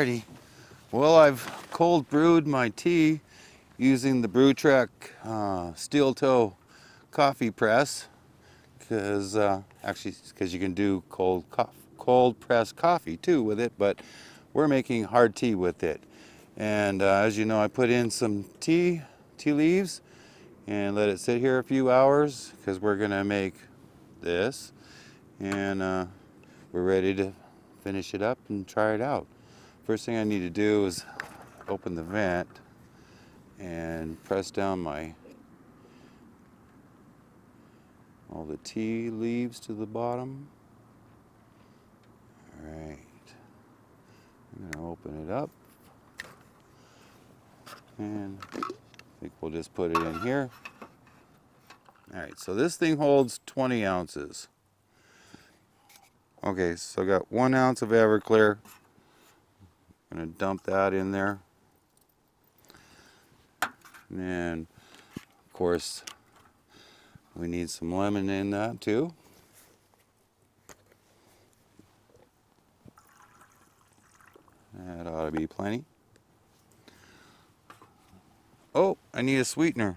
Alrighty. Well, I've cold brewed my tea using the BruTrek steel toe coffee press, because you can do cold press coffee too with it, but we're making hard tea with it. And as you know, I put in some tea leaves and let it sit here a few hours, because we're gonna make this, and we're ready to finish it up and try it out. First thing I need to do is open the vent and press down all the tea leaves to the bottom. Alright, I'm going to open it up, and I think we'll just put it in here. Alright, so this thing holds 20 ounces. Okay, so I got 1 ounce of Everclear. I'm going to dump that in there. And then, of course, we need some lemon in that too. That ought to be plenty. Oh, I need a sweetener.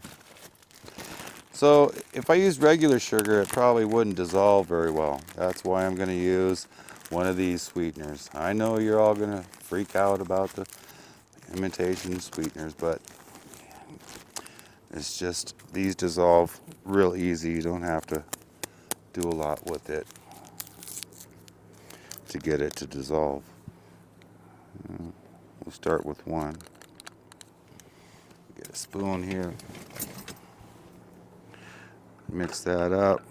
So if I used regular sugar, it probably wouldn't dissolve very well. That's why I'm going to use one of these sweeteners. I know you're all going to freak out about the imitation sweeteners, but it's just, these dissolve real easy. You don't have to do a lot with it to get it to dissolve. We'll start with one. Get a spoon here. Mix that up.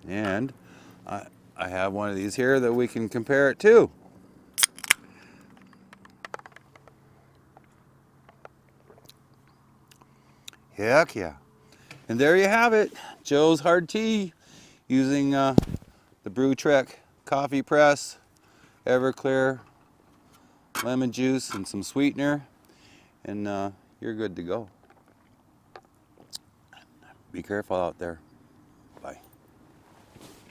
And I have one of these here that we can compare it to. Heck yeah. And there you have it. Joe's hard tea using the BruTrek coffee press, Everclear, lemon juice, and some sweetener. And you're good to go. Be careful out there.